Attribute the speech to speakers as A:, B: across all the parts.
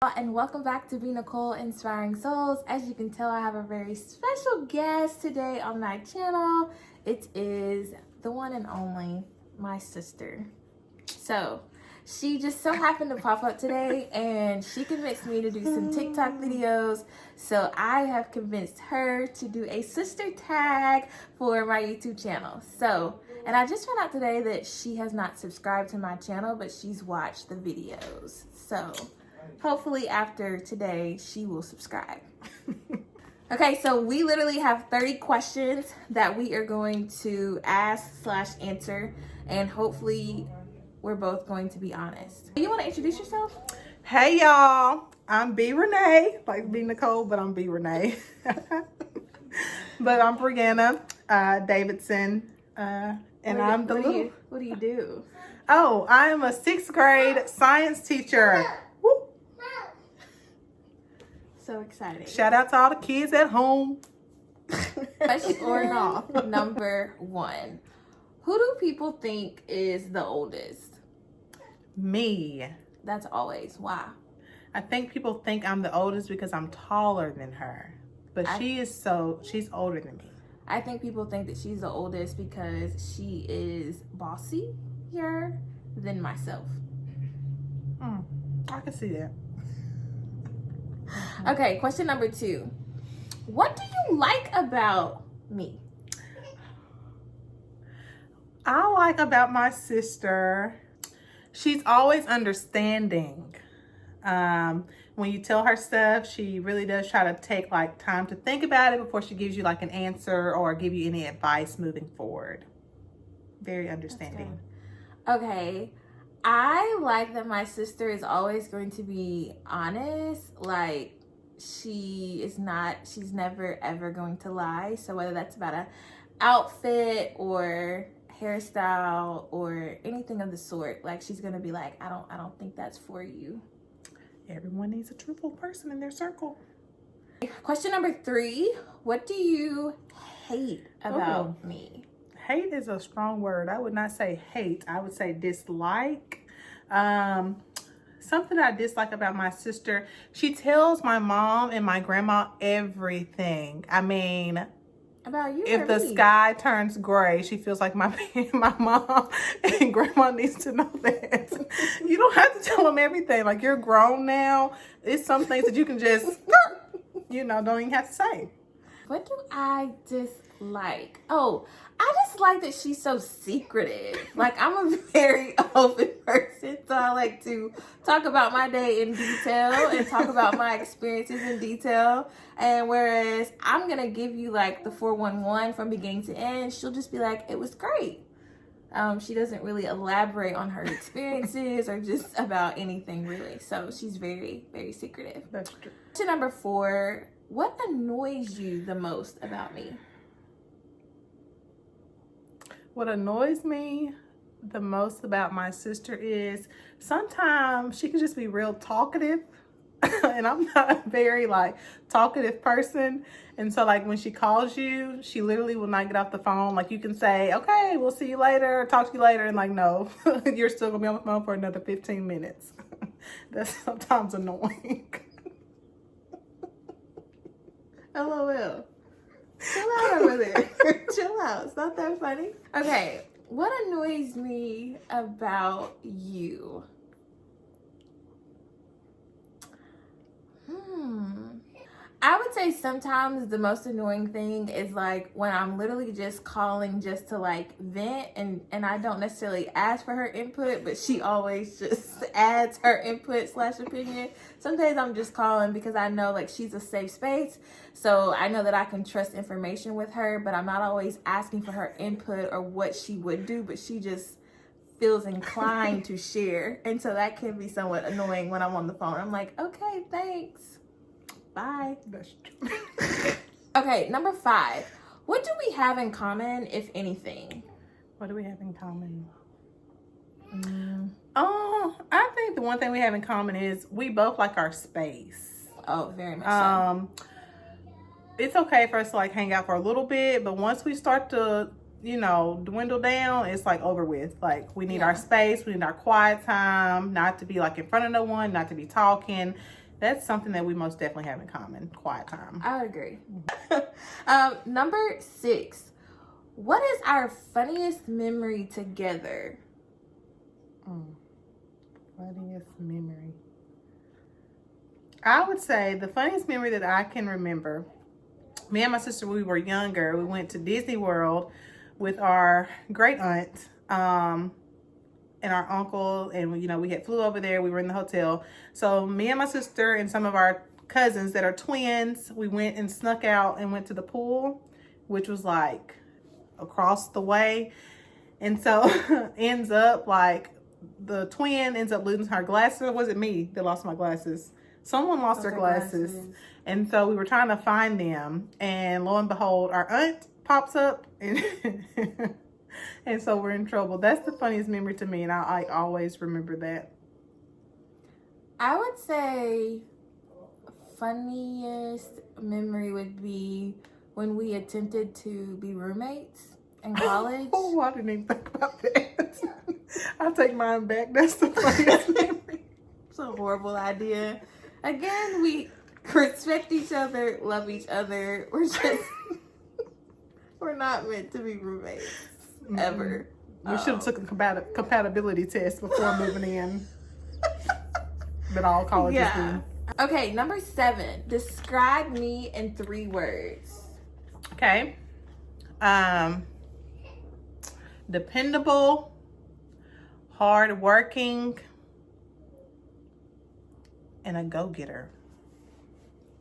A: And welcome back to Be Nicole Inspiring Souls. As you can tell, I have a very special guest today on my channel. It is the one and only my sister. So she just so happened to pop up today and she convinced me to do some TikTok videos. So I have convinced her to do a sister tag for my YouTube channel. And I just found out today that she has not subscribed to my channel, but she's watched the videos. So hopefully after today, she will subscribe. Okay, so we literally have 30 questions that we are going to ask/answer, and hopefully we're both going to be honest. You want to introduce yourself?
B: Hey y'all, I'm B Renee, like B Nicole, but I'm B Renee. But I'm Brianna Davidson, and I'm the little.
A: What do you do?
B: Oh, I am a 6th grade science teacher. Woo.
A: So exciting.
B: Shout out to all the kids at home.
A: Question number 1. Who do people think is the oldest?
B: Me.
A: That's always. Why?
B: I think people think I'm the oldest because I'm taller than her, but she's older than me.
A: I think people think that she's the oldest because she is bossier than myself.
B: I can see that.
A: Okay, question number 2. What do you like about me?
B: I like about my sister, she's always understanding. When you tell her stuff, she really does try to take time to think about it before she gives you an answer or give you any advice moving forward. Very understanding.
A: Okay, I like that my sister is always going to be honest. She's never ever going to lie. So whether that's about an outfit or hairstyle or anything of the sort, she's gonna be like, I don't think that's for you.
B: Everyone needs a truthful person in their circle.
A: Question number 3. What do you hate about me?
B: Hate is a strong word. I would not say hate. I would say dislike. Something I dislike about my sister, she tells my mom and my grandma everything. I mean,
A: about you?
B: If the sky turns gray, she feels like my mom and grandma needs to know that. You don't have to tell them everything. You're grown now. It's some things that you can just, don't even have to say.
A: What do I dislike? Oh, I just like that she's so secretive. I'm a very open person, so I like to talk about my day in detail and talk about my experiences in detail. And whereas I'm going to give you the 411 from beginning to end, she'll just be like, it was great. She doesn't really elaborate on her experiences or just about anything really. So she's very, very secretive.
B: That's true.
A: Question number 4. What annoys you the most about me?
B: What annoys me the most about my sister is sometimes she can just be real talkative. And I'm not a very talkative person. And so when she calls you, she literally will not get off the phone. You can say, okay, we'll see you later, talk to you later. And no, you're still gonna be on the phone for another 15 minutes. That's sometimes annoying.
A: LOL. Chill out over there. Chill out. It's not that funny. Okay. What annoys me about you? I would say sometimes the most annoying thing is when I'm literally just calling just to vent and I don't necessarily ask for her input, but she always just adds her input/opinion. Some days I'm just calling because I know she's a safe space. So I know that I can trust information with her, but I'm not always asking for her input or what she would do, but she just feels inclined to share. And so that can be somewhat annoying when I'm on the phone. I'm like, okay, thanks. Bye.
B: That's true.
A: Okay, number 5. What do we have in common, if anything?
B: What do we have in common? Oh, I think the one thing we have in common is we both like our space.
A: Oh, very much so.
B: It's okay for us to hang out for a little bit, but once we start to, dwindle down, it's over with. We need our space, we need our quiet time, not to be in front of no one, not to be talking. that's something that we most definitely have in common. Quiet time.
A: I would agree. Number 6. What is our funniest memory together?
B: Funniest memory. I would say the funniest memory that I can remember, me and my sister, when we were younger, we went to Disney World with our great aunt and our uncle, and you know, we had flew over there. We were in the hotel. So me and my sister and some of our cousins that are twins, we went and snuck out and went to the pool, which was like across the way. And so ends up like the twin ends up losing her glasses. Or was it me that lost my glasses? Someone lost their glasses. And so we were trying to find them, and lo and behold, our aunt pops up, and and so we're in trouble. That's the funniest memory to me, and I always remember that.
A: I would say funniest memory would be when we attempted to be roommates in college.
B: Oh, I didn't even think about that. I'll take mine back. That's the funniest memory.
A: It's a horrible idea. Again, we respect each other, love each other. We're not meant to be roommates ever.
B: We should have took a compatibility test before moving in. But all colleges do.
A: Okay, number 7. Describe me in 3 words.
B: Okay. Dependable, hardworking, and a go-getter.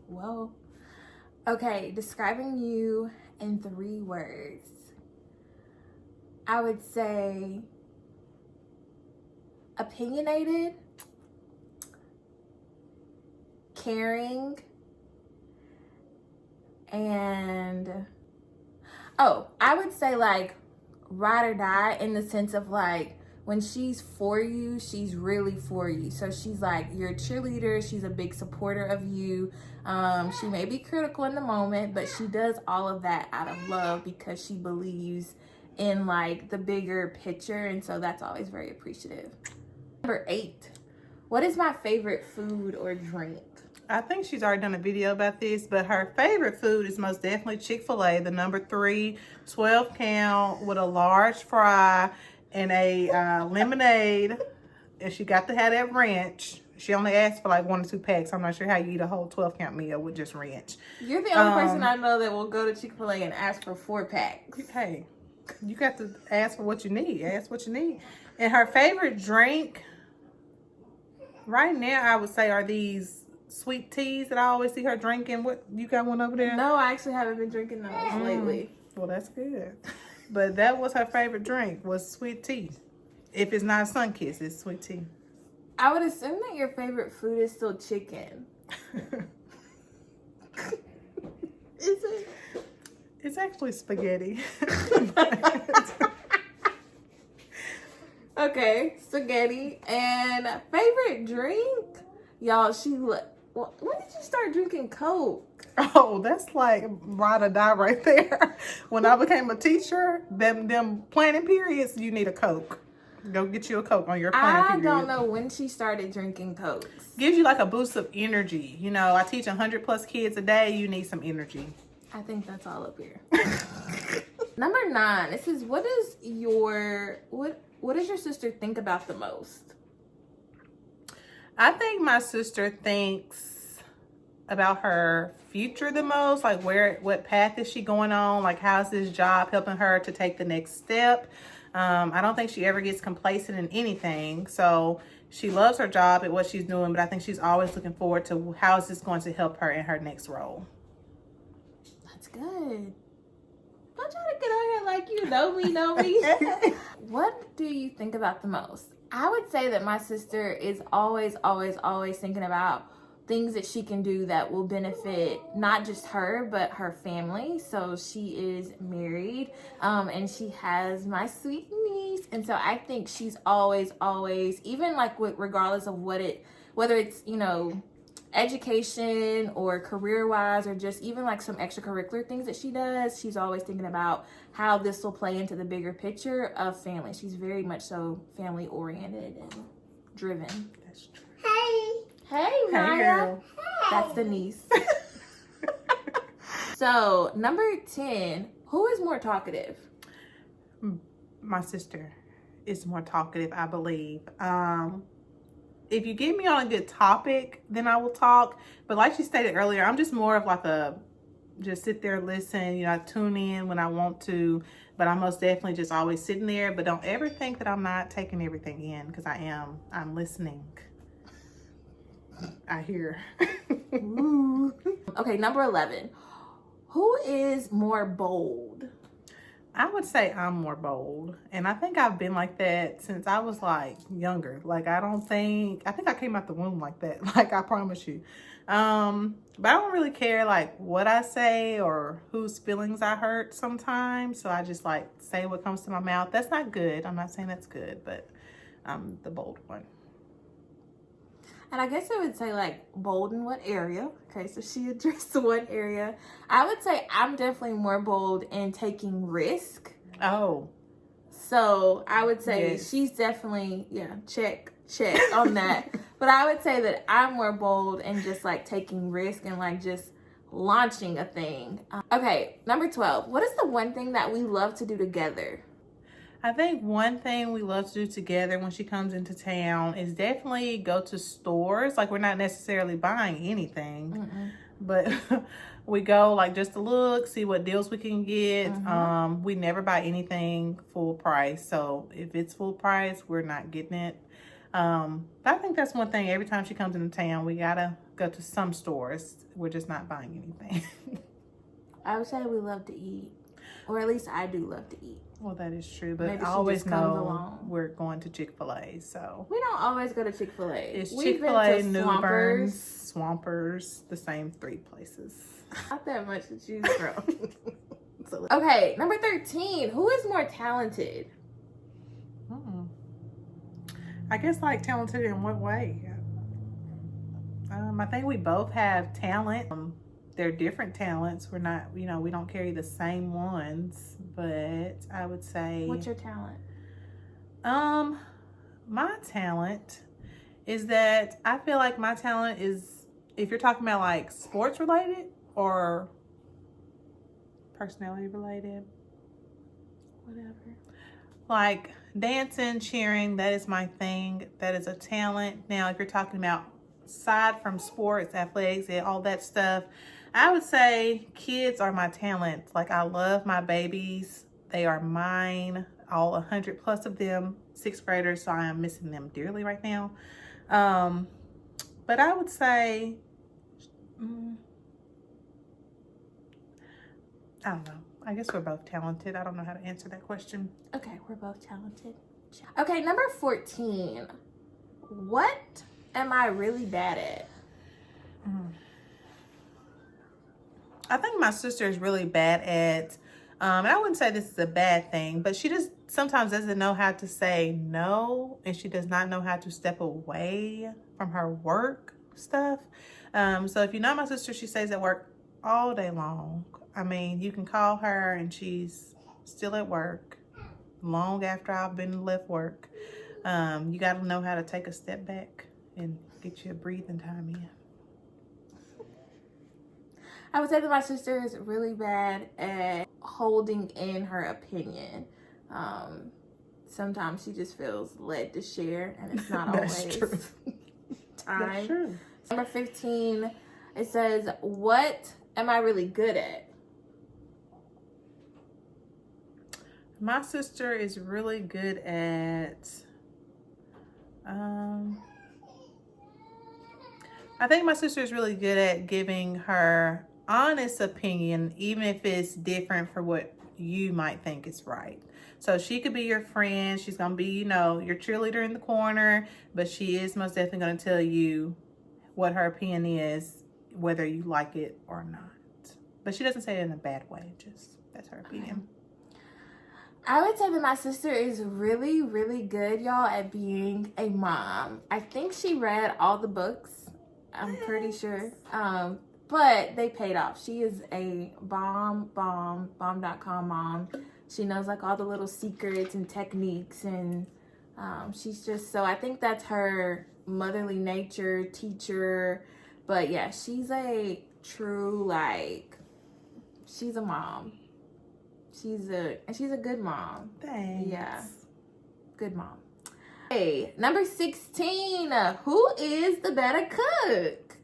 A: Whoa. Okay, describing you in 3 words. I would say opinionated, caring, and I would say like ride or die, in the sense of like when she's for you, she's really for you. So she's like your cheerleader. She's a big supporter of you. She may be critical in the moment, but she does all of that out of love because she believes in like the bigger picture. And so that's always very appreciative. Number 8. What is my favorite food or drink?
B: I think she's already done a video about this, but her favorite food is most definitely Chick-fil-A, the number 3, 12 count with a large fry and a lemonade. And she got to have that ranch. She only asked for like 1 or 2 packs. I'm not sure how you eat a whole 12 count meal with just ranch.
A: You're the only person I know that will go to Chick-fil-A and ask for 4 packs.
B: Hey, you got to ask for what you need. Ask what you need. And her favorite drink right now, I would say, are these sweet teas that I always see her drinking. What, you got one over there?
A: No, I actually haven't been drinking those lately.
B: Well, that's good. But that was her favorite drink, was sweet tea. If it's not Sunkist, it's sweet tea.
A: I would assume that your favorite food is still chicken. Is it?
B: It's actually spaghetti.
A: Okay, spaghetti. And favorite drink? Y'all, when did you start drinking Coke?
B: Oh, that's like ride or die right there. When I became a teacher, them planning periods, you need a Coke. Go get you a Coke on your planning period.
A: I don't know when she started drinking Cokes.
B: Gives you like a boost of energy. You know, I teach 100+ kids a day. You need some energy.
A: I think that's all up here. Number 9. This is what does your sister think about the most?
B: I think my sister thinks about her future the most, like what path is she going on, like how's this job helping her to take the next step. I don't think she ever gets complacent in anything, so she loves her job at what she's doing, but I think she's always looking forward to how is this going to help her in her next role.
A: That's good. Don't try to get on here like you know me. What do you think about the most? I would say that my sister is always thinking about things that she can do that will benefit not just her, but her family. So she is married, and she has my sweet niece. And so I think she's always, even like regardless of whether it's, you know, education or career-wise or just even like some extracurricular things that she does, she's always thinking about how this will play into the bigger picture of family. She's very much so family-oriented and driven.
B: That's true.
A: Hey,
B: Hey,
A: Maya.
B: girl.
A: That's the niece. So, number 10, who is more talkative?
B: My sister is more talkative, I believe. If you get me on a good topic, then I will talk. But like she stated earlier, I'm just more of like a just sit there, listen, you know, I tune in when I want to, but I'm most definitely just always sitting there. But don't ever think that I'm not taking everything in, because I am. I'm listening. I hear.
A: Okay, number 11, who is more bold?
B: I would say I'm more bold, and I think I've been like that since I was like younger. Like I think I came out the womb like that. Like I promise you. But I don't really care like what I say or whose feelings I hurt sometimes. So I just like say what comes to my mouth. That's not good. I'm not saying that's good, but I'm the bold one.
A: And I guess I would say like bold in what area? Okay, so she addressed the one area. I would say I'm definitely more bold in taking risk.
B: Oh,
A: So I would say
B: yes.
A: she's definitely, check on that. But I would say that I'm more bold in just like taking risk and like just launching a thing. Okay, number 12, what is the one thing that we love to do together?
B: I think one thing we love to do together when she comes into town is definitely go to stores. Like we're not necessarily buying anything, but we go like just to look, see what deals we can get. We never buy anything full price. So if it's full price, we're not getting it. But I think that's one thing. Every time she comes into town, we gotta go to some stores. We're just not buying anything.
A: I would say we love to eat, or at least I do love to eat.
B: Well, that is true, but
A: Maybe
B: I
A: she
B: always
A: just comes
B: know
A: along.
B: we're going to Chick-fil-A, so.
A: We don't always go to Chick-fil-A.
B: It's
A: We've
B: Chick-fil-A,
A: been to
B: Newbern,
A: Swampers.
B: Swampers, the same 3 places.
A: Not that much to choose from. Okay, number 13, who is more talented?
B: I guess like talented in what way? I think we both have talent. They're different talents. We're not, we don't carry the same ones, but I would say.
A: What's your talent?
B: My talent is that I feel like my talent is, if you're talking about like sports related or personality related,
A: Whatever.
B: like dancing, cheering, that is my thing. That is a talent. Now, if you're talking about aside from sports, athletics, and all that stuff, I would say kids are my talent. Like I love my babies. They are mine, all 100 plus of them, 6th graders. So I am missing them dearly right now. But I would say, I don't know. I guess we're both talented. I don't know how to answer that question.
A: Okay, we're both talented. Okay, number 14. What am I really bad at?
B: I think my sister is really bad at, and I wouldn't say this is a bad thing, but she just sometimes doesn't know how to say no, and she does not know how to step away from her work stuff. So if you know my sister, she stays at work all day long. I mean, you can call her and she's still at work long after I've been left work. You got to know how to take a step back and get your breathing time in.
A: I would say that my sister is really bad at holding in her opinion. Sometimes she just feels led to share, and it's not always
B: true.
A: time.
B: That's true.
A: Number 15, it says, what am I really good at?
B: My sister is really good at, I think my sister is really good at giving her honest opinion, even if it's different for what you might think is right. So she could be your friend. She's going to be, your cheerleader in the corner, but she is most definitely going to tell you what her opinion is, whether you like it or not. But she doesn't say it in a bad way. Just, that's her opinion.
A: I would say that my sister is really, really good, y'all, at being a mom. I think she read all the books. I'm pretty sure. But they paid off. She is a bomb.com mom. She knows like all the little secrets and techniques, and she's just, so I think that's her motherly nature, teacher. But yeah, she's a true, like, she's a mom. She's a good mom.
B: Thanks.
A: Yeah. Good mom. Hey, number 16. Who is the better cook?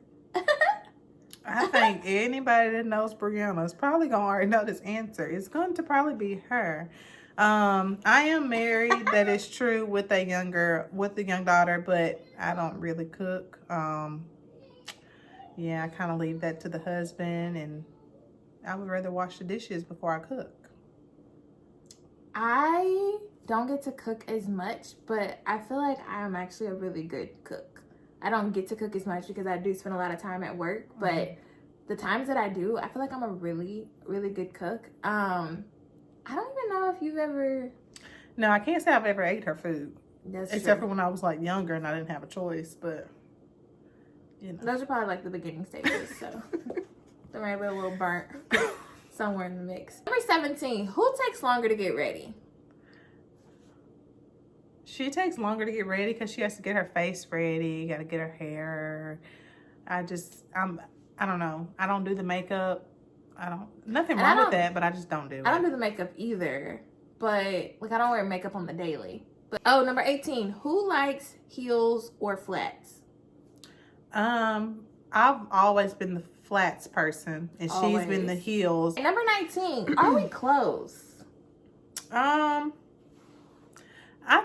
B: I think anybody that knows Brianna is probably gonna already know this answer. It's going to probably be her. I am married. That is true with a young daughter, but I don't really cook. Yeah, I kind of leave that to the husband, and I would rather wash the dishes before I cook.
A: I don't get to cook as much, but I feel like I'm actually a really good cook. I don't get to cook as much because I do spend a lot of time at work, but the times that I do, I feel like I'm a really, really good cook. I don't even know if you've ever...
B: No, I can't say I've ever ate her food.
A: That's
B: Except
A: true.
B: for when I was like younger and I didn't have a choice, but you know.
A: Those are probably like the beginning stages, so there might be a little burnt somewhere in the mix. Number 17, who takes longer to get ready?
B: She takes longer to get ready because she has to get her face ready, got to get her hair. I don't know. I don't do the makeup. Nothing wrong with that, but I just don't do it.
A: I don't do the makeup either, but like I don't wear makeup on the daily. But number 18, who likes heels or flats?
B: I've always been the flats person, and she's been the heels.
A: And number 19, are we close?
B: I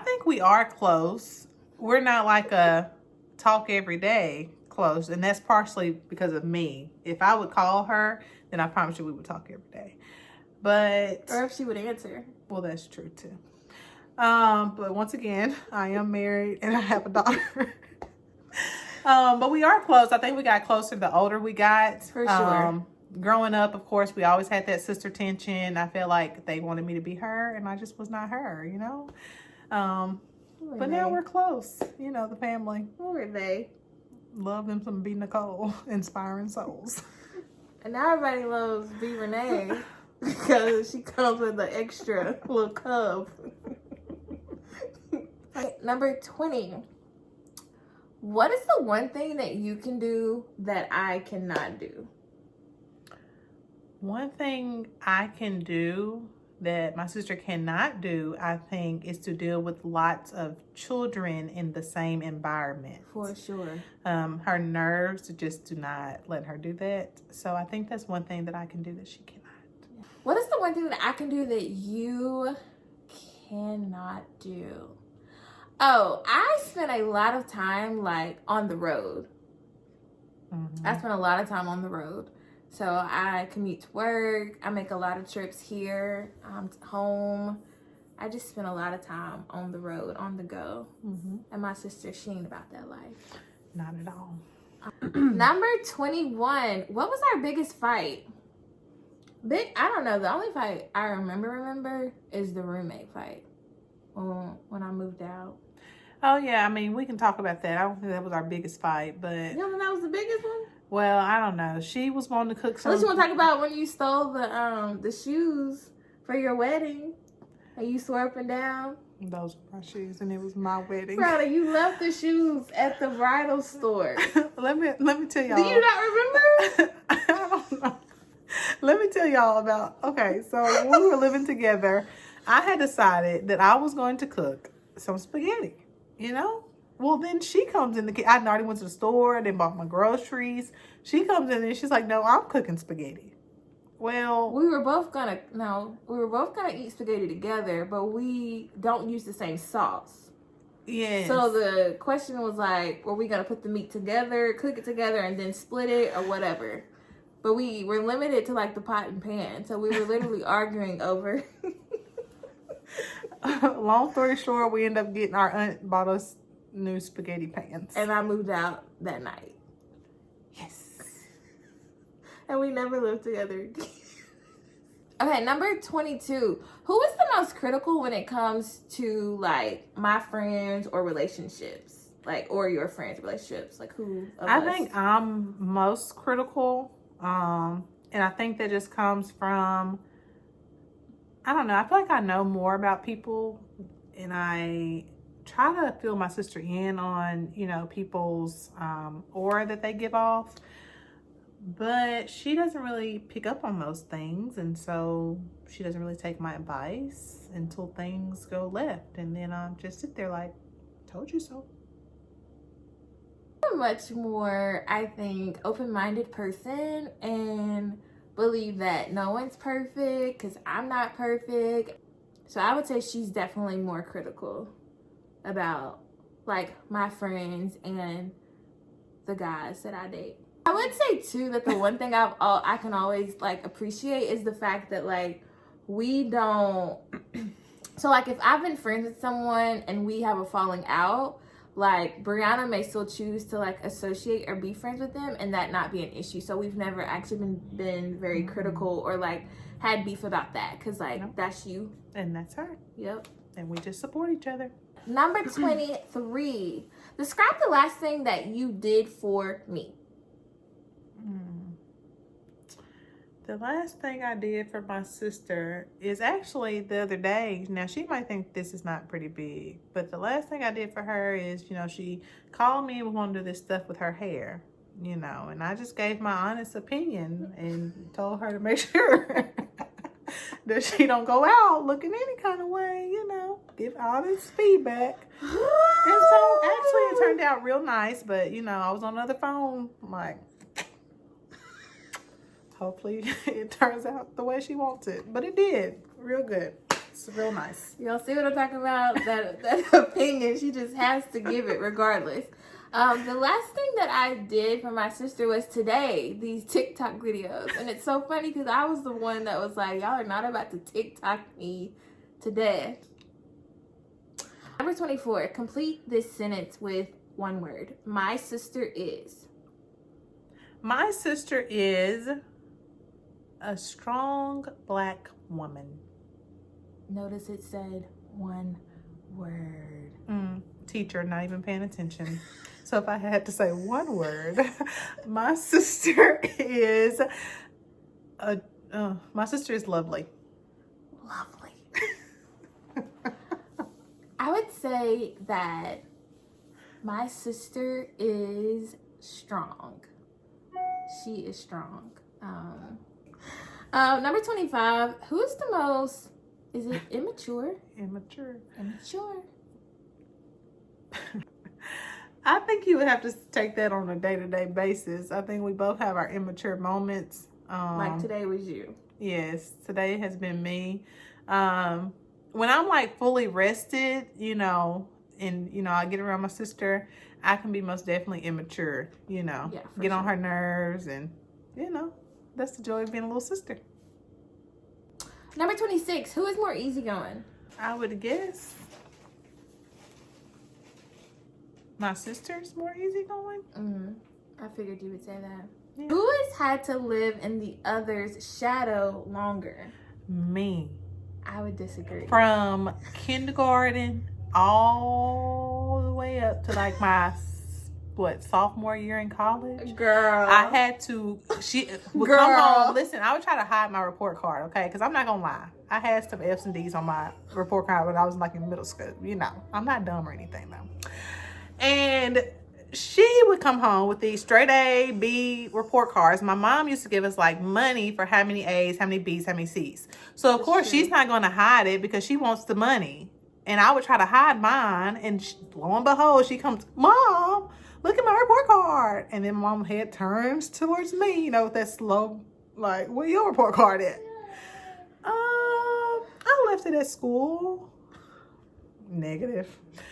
B: think we are close. We're not like a talk every day close, and that's partially because of me. If I would call her, then I promise you we would talk every day. But
A: or if she would answer.
B: Well, that's true too. But once again, I am married and I have a daughter. But we are close. I think we got closer the older we got.
A: For sure.
B: Growing up, of course, we always had that sister tension. I felt like they wanted me to be her, and I just was not her, you know? But now we're close. You know, the family.
A: Who were they?
B: Love them some B. Nicole, inspiring souls.
A: And now everybody loves B. Renee because she comes with the extra little cub. Okay, number 20. What is the one thing that you can do that I cannot do?
B: One thing I can do that my sister cannot do, I think, is to deal with lots of children in the same environment.
A: For sure.
B: Her nerves just do not let her do that. So I think that's one thing that I can do that she cannot.
A: What is the one thing that I can do that you cannot do? Oh, I spend a lot of time like on the road.
B: Mm-hmm.
A: I spend a lot of time on the road. So I commute to work. I make a lot of trips here, home. I just spend a lot of time on the road, on the go.
B: Mm-hmm.
A: And my sister, she ain't about that life.
B: Not at all.
A: Number 21. What was our biggest fight? I don't know. The only fight I remember is the roommate fight when I moved out.
B: Oh, yeah. I mean, we can talk about that. I don't think that was our biggest fight, but...
A: You don't think that was the biggest one?
B: Well, I don't know. She was wanting to cook some...
A: Unless you want to talk about when you stole the shoes for your wedding. And you swore up and down.
B: Those were my shoes, and it was my wedding.
A: Brother, you left the shoes at the bridal store.
B: Let me tell y'all.
A: Do you not remember?
B: I don't know. Let me tell y'all about... Okay, so when we were living together, I had decided that I was going to cook some spaghetti. You know? Well, then she comes in the kitchen. I already went to the store, then bought my groceries. She comes in and she's like, no, I'm cooking spaghetti. Well,
A: we were both gonna eat spaghetti together, but we don't use the same sauce.
B: yeah.
A: So the question was like, were we gonna put the meat together, cook it together, and then split it or whatever? But we were limited to like the pot and pan, so we were literally arguing over.
B: Long story short, we ended up getting our aunt bought us new spaghetti pans.
A: And I moved out that night.
B: Yes.
A: And we never lived together again. Okay, number 22. Who is the most critical when it comes to like my friends or relationships? Like, or your friends' relationships? Like who of
B: I
A: us?
B: think I'm most critical. And I think that just comes from, I don't know, I feel like I know more about people and I try to fill my sister in on, you know, people's aura that they give off. But she doesn't really pick up on those things. And so she doesn't really take my advice until things go left. And then I just sit there like, told you so.
A: I'm a much more, I think, open-minded person and believe that no one's perfect because I'm not perfect. So I would say she's definitely more critical about like my friends and the guys that I date. I would say too that the one thing I can always like appreciate is the fact that like we don't. So like if I've been friends with someone and we have a falling out, like Brianna may still choose to like associate or be friends with them and that not be an issue. So we've never actually been very critical or like had beef about that because like that's you
B: and that's her.
A: Yep.
B: And we just support each other.
A: Number 23. Describe the last thing that you did for me.
B: The last thing I did for my sister is actually the other day. Now, she might think this is not pretty big, but the last thing I did for her is, you know, she called me and wanted to do this stuff with her hair, you know, and I just gave my honest opinion and told her to make sure that she don't go out looking any kind of way, you know, give honest feedback. And so actually it turned out real nice, but, you know, I was on the other phone, like, hopefully it turns out the way she wants it. But it did. Real good. It's real nice.
A: Y'all see what I'm talking about? That opinion, she just has to give it regardless. The last thing that I did for my sister was today, these TikTok videos. And it's so funny because I was the one that was like, y'all are not about to TikTok me to death. Number 24, complete this sentence with one word. My sister is.
B: My sister is a strong Black woman.
A: Notice it said one word.
B: Teacher, not even paying attention. So if I had to say one word, my sister is lovely.
A: Lovely. I would say that my sister is strong. She is strong. Number 25. Who is the most? Is it immature?
B: Immature. I think you would have to take that on a day-to-day basis. I think we both have our immature moments.
A: Like today was you.
B: Yes, today has been me. When I'm like fully rested, you know, and you know, I get around my sister, I can be most definitely immature, you know, get on her nerves, and you know, that's the joy of being a little sister.
A: Number 26. Who is more easygoing?
B: I would guess my sister's more easygoing.
A: I figured you would say that.
B: Yeah.
A: Who has had to live in the other's shadow longer?
B: Me.
A: I would disagree.
B: From kindergarten all the way up to like my sophomore year in college.
A: Girl,
B: I had to. She would come home. Listen, I would try to hide my report card, okay? Because I'm not gonna lie. I had some F's and D's on my report card when I was like in middle school. You know, I'm not dumb or anything though. And she would come home with these straight A, B report cards. My mom used to give us like money for how many A's, how many B's, how many C's. So of course she's not going to hide it because she wants the money. And I would try to hide mine. And lo and behold, she comes, Mom, look at my report card. And then Mom's head turns towards me, you know, with that slow, like, where your report card at? I left it at school. Negative.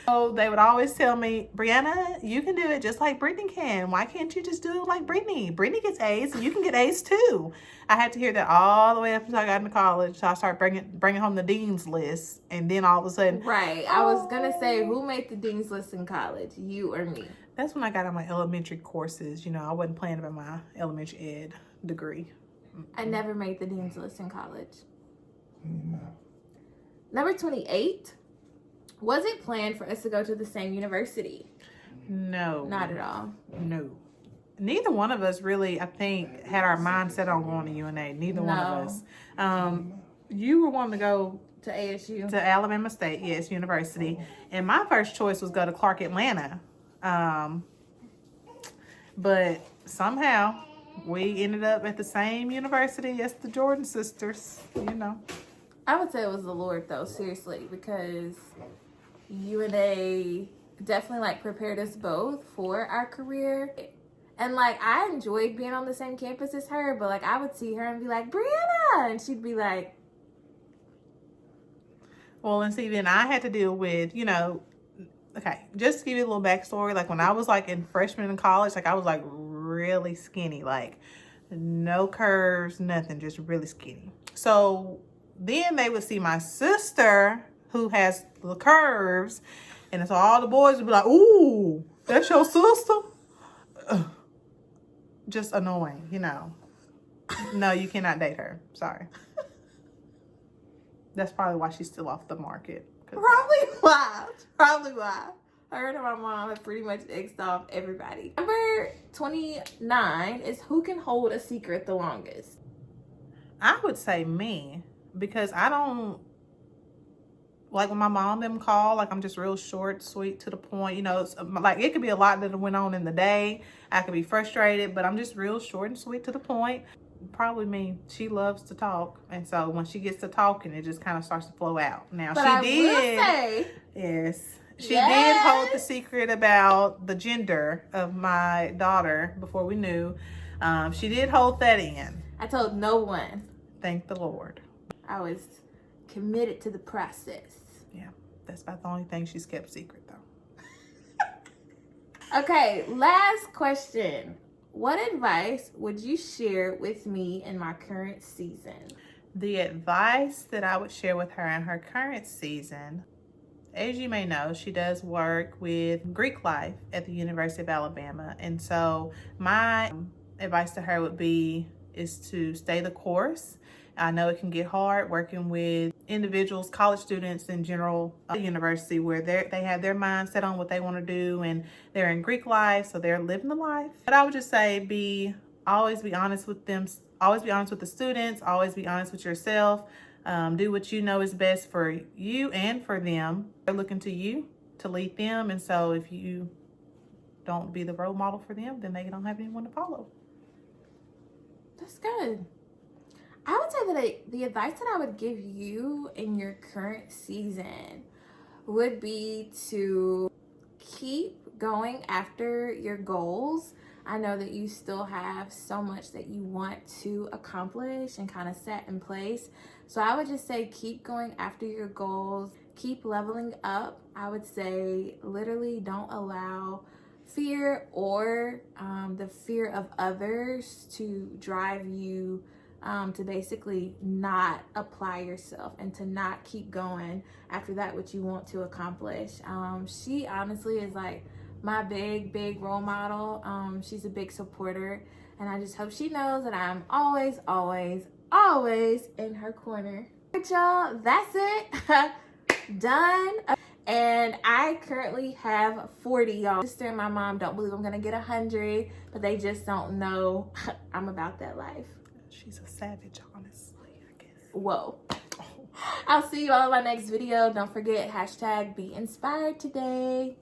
B: So they would always tell me, Brianna, you can do it just like Brittany can. Why can't you just do it like Brittany? Brittany gets A's and you can get A's too. I had to hear that all the way up until I got into college. So I started bringing home the dean's list. And then all of a sudden.
A: Right. I was going to say, who made the dean's list in college? You or me?
B: That's when I got on my elementary courses. You know, I wasn't planning about my elementary ed degree.
A: I never made the dean's list in college. Number 28. Was it planned for us to go to the same university?
B: No.
A: Not at all.
B: No. Neither one of us really, I think, had our mind set on going to UNA. Neither one of us. You were wanting to go
A: To ASU.
B: To Alabama State, yes, University. And my first choice was go to Clark Atlanta. But somehow we ended up at the same university as the Jordan sisters, you know.
A: I would say it was the Lord, though, seriously, because UNA definitely, like, prepared us both for our career. And, like, I enjoyed being on the same campus as her, but, like, I would see her and be like, Brianna! And she'd be like...
B: Well, and see, then I had to deal with, you know, okay, just to give you a little backstory, like, when I was, like, in freshman in college, like, I was, like, really skinny, like, no curves, nothing, just really skinny. So then they would see my sister, who has the curves, and so all the boys would be like, ooh, that's your sister? Ugh. Just annoying, you know. No, you cannot date her. Sorry. That's probably why she's still off the market.
A: Probably why. Probably why. Her and my mom have pretty much X'd off everybody. Number 29 is who can hold a secret the longest?
B: I would say me, because I don't, like when my mom them call, like I'm just real short, sweet, to the point. You know, it's, like it could be a lot that went on in the day. I could be frustrated, but I'm just real short and sweet to the point. Probably me. She loves to talk, and so when she gets to talking, it just kind of starts to flow out. Now
A: But
B: she
A: I
B: did,
A: will say,
B: yes, she
A: Yes.
B: did hold the secret about the gender of my daughter before we knew. She did hold that in.
A: I told no one.
B: Thank the Lord.
A: I was committed to the process.
B: Yeah, that's about the only thing she's kept secret, though.
A: Okay, last question. What advice would you share with me in my current season?
B: The advice that I would share with her in her current season, as you may know, she does work with Greek life at the University of Alabama. And so my advice to her would be is to stay the course. I know it can get hard working with individuals, college students in general, university, where they have their mind set on what they want to do, and they're in Greek life, so they're living the life. But I would just say always be honest with them, always be honest with the students, always be honest with yourself. Do what you know is best for you and for them. They're looking to you to lead them, and so if you don't be the role model for them, then they don't have anyone to follow.
A: That's good. I would say that the advice that I would give you in your current season would be to keep going after your goals. I know that you still have so much that you want to accomplish and kind of set in place. So I would just say keep going after your goals, keep leveling up. I would say literally don't allow fear or the fear of others to drive you to basically not apply yourself and to not keep going after that which you want to accomplish. She honestly is like my big role model. She's a big supporter, and I just hope she knows that I'm always in her corner. Alright, y'all, that's it. Done. And I currently have 40, y'all. My sister and my mom don't believe I'm gonna get 100, but they just don't know I'm about that life.
B: She's a savage, honestly, I guess.
A: Whoa. I'll see you all in my next video. Don't forget, #BeInspiredToday.